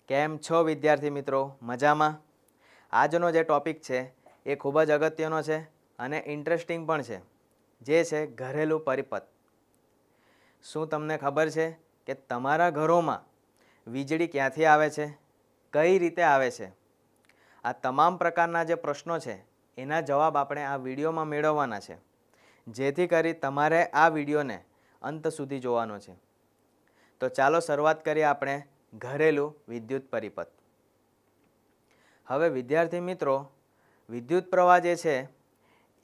કેમ છો વિદ્યાર્થી મિત્રો? મજામાં? આજનો જે ટોપિક છે એ ખૂબ જ અગત્યનો છે અને ઇન્ટરેસ્ટિંગ પણ છે, જે છે ઘરેલું પરિપથ. શું તમને ખબર છે કે તમારા ઘરોમાં વીજળી ક્યાંથી આવે છે, કઈ રીતે આવે છે? આ તમામ પ્રકારના જે પ્રશ્નો છે એના જવાબ આપણે આ વિડીયોમાં મેળવવાના છે, જેથી કરી તમારે આ વિડીયોને અંત સુધી જોવાનો છે. તો ચાલો શરૂઆત કરીએ આપણે ઘરેલું વિદ્યુત પરિપથ. હવે વિદ્યાર્થી મિત્રો, વિદ્યુત પ્રવાહ જે છે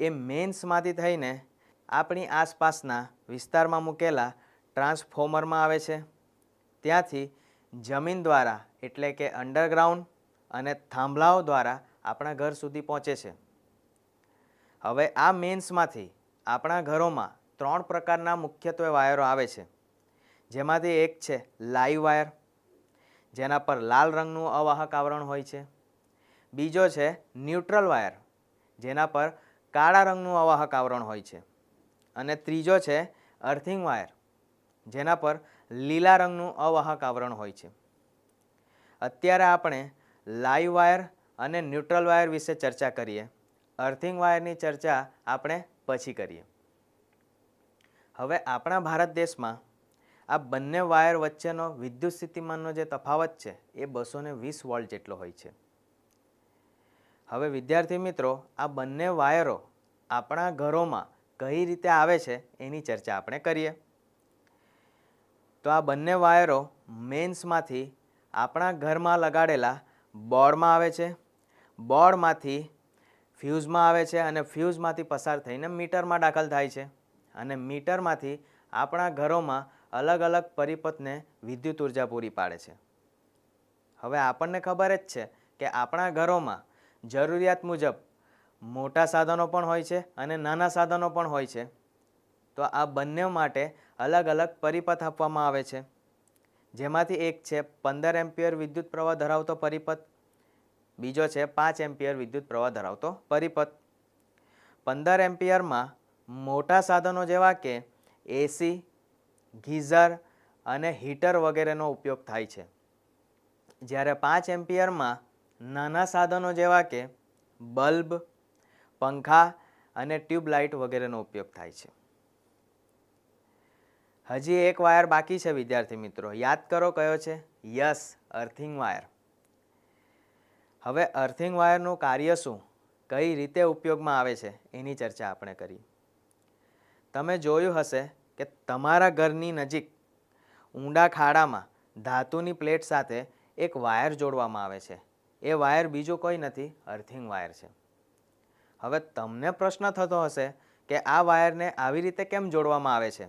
એ મેન્સમાંથી થઈને આપણી આસપાસના વિસ્તારમાં મૂકેલા ટ્રાન્સફોર્મરમાં આવે છે. ત્યાંથી જમીન દ્વારા એટલે કે અંડરગ્રાઉન્ડ અને થાંભલાઓ દ્વારા આપણા ઘર સુધી પહોંચે છે. હવે આ મેન્સમાંથી આપણા ઘરોમાં 3 પ્રકારના મુખ્યત્વે વાયરો આવે છે, જેમાંથી એક છે લાઈવ વાયર, જેના પર લાલ રંગનું અવાહક આવરણ હોય છે. બીજો છે ન્યુટ્રલ વાયર, જેના પર કાળા રંગનું અવાહક આવરણ હોય છે. અને ત્રીજો છે અર્થિંગ વાયર, જેના પર લીલા રંગનું અવાહક આવરણ હોય છે. અત્યારે આપણે લાઈવ વાયર અને ન્યુટ્રલ વાયર વિશે ચર્ચા કરીએ. અર્થિંગ વાયરની ચર્ચા આપણે પછી કરીએ. હવે આપણા ભારત દેશમાં આ બંને વાયર વચ્ચેનો વિદ્યુત સ્થિતિમાનનો જે તફાવત છે એ 220 વોલ્ટ જેટલો હોય છે. હવે વિદ્યાર્થી મિત્રો, આ બંને વાયરો આપણા ઘરોમાં કઈ રીતે આવે છે એની ચર્ચા આપણે કરીએ. તો આ બંને વાયરો મેન્સમાંથી આપણા ઘરમાં લગાડેલા બોર્ડમાં આવે છે. બોર્ડમાંથી ફ્યુઝમાં આવે છે અને ફ્યુઝમાંથી પસાર થઈને મીટરમાં દાખલ થાય છે. અને મીટરમાંથી આપણા ઘરોમાં અલગ અલગ પરિપથને વિદ્યુત ઉર્જા પૂરી પાડે છે. હવે આપણને ખબર જ છે કે આપણા ઘરોમાં જરૂરિયાત મુજબ મોટા સાધનો પણ હોય છે અને નાના સાધનો પણ હોય છે. તો આ બંને માટે અલગ અલગ પરિપથ આપવામાં આવે છે, જેમાંથી એક છે 15 એમ્પિયર વિદ્યુત પ્રવાહ ધરાવતો પરિપથ, બીજો છે 5 એમ્પિયર વિદ્યુત પ્રવાહ ધરાવતો પરિપથ. 15 એમ્પિયરમાં મોટા સાધનો જેવા કે એસી, ગીઝર અને હીટર વગેરેનો ઉપયોગ થાય છે. જ્યારે 5 એમ્પિયરમાં નાના સાધનો જેવા કે બલ્બ, પંખા અને ટ્યુબલાઇટ વગેરેનો ઉપયોગ થાય છે. હજી એક વાયર બાકી છે વિદ્યાર્થી મિત્રો, યાદ કરો કયો છે? Yes, earthing wire. હવે અર્થિંગ વાયરનું કાર્ય શું, કઈ રીતે ઉપયોગમાં આવે છે એની ચર્ચા આપણે કરીએ. તમે જોયું હશે કે તમારા ઘરની નજીક ઊંડા ખાડામાં ધાતુની પ્લેટ સાથે એક વાયર જોડવામાં આવે છે. એ વાયર બીજું કોઈ નથી, અર્થિંગ વાયર છે. હવે તમને પ્રશ્ન થતો હશે કે આ વાયરને આવી રીતે કેમ જોડવામાં આવે છે?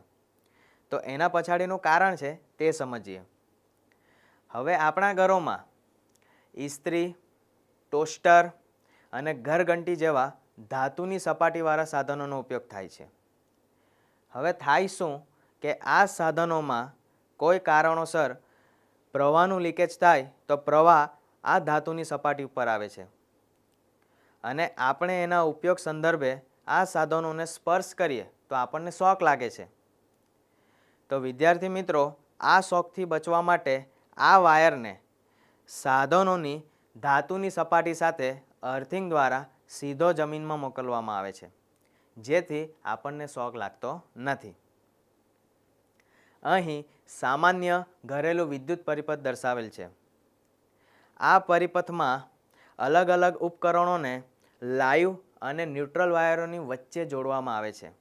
તો એના પછાડીનું કારણ છે તે સમજીએ. હવે આપણા ઘરોમાં ઇસ્ત્રી, ટોસ્ટર અને ઘરઘંટી જેવા ધાતુની સપાટીવાળા સાધનોનો ઉપયોગ થાય છે. હવે થાય શું કે આ સાધનોમાં કોઈ કારણોસર પ્રવાહનું લીકેજ થાય તો પ્રવાહ આ ધાતુની સપાટી ઉપર આવે છે અને આપણે એના ઉપયોગ સંદર્ભે આ સાધનોને સ્પર્શ કરીએ તો આપણને શોક લાગે છે. તો વિદ્યાર્થી મિત્રો, આ શોકથી બચવા માટે આ વાયરને સાધનોની ધાતુની સપાટી સાથે અર્થિંગ દ્વારા સીધો જમીનમાં મોકલવામાં આવે છે, જેથી આપણને શોક લાગતો નથી. અહીં સામાન્ય ઘરેલું વિદ્યુત પરિપથ દર્શાવેલ છે. આ પરિપથમાં અલગ અલગ ઉપકરણોને લાઈવ અને ન્યુટ્રલ વાયરોની વચ્ચે જોડવામાં આવે છે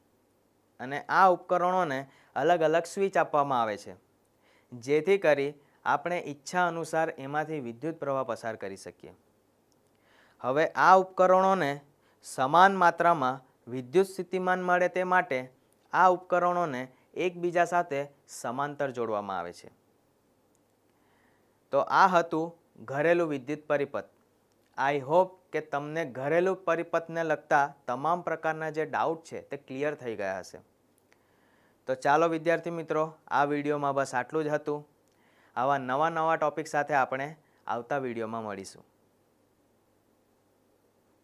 અને આ ઉપકરણોને અલગ અલગ સ્વિચ આપવામાં આવે છે, જેથી કરી આપણે ઈચ્છા અનુસાર એમાંથી વિદ્યુત પ્રવાહ પસાર કરી શકીએ. હવે આ ઉપકરણોને સમાન માત્રામાં વિદ્યુત સ્થિતિમાન મળે તે માટે આ ઉપકરણોને એકબીજા સાથે સમાંતર જોડવામાં આવે છે. તો આ હતું ઘરેલું વિદ્યુત પરિપથ. આઈ હોપ કે તમને ઘરેલું પરિપથને લગતા તમામ પ્રકારના જે ડાઉટ છે તે ક્લિયર થઈ ગયા હશે. તો ચાલો વિદ્યાર્થી મિત્રો, આ વિડીયોમાં બસ આટલું જ હતું. આવા નવા ટોપિક સાથે આપણે આવતા વિડીયોમાં મળીશું.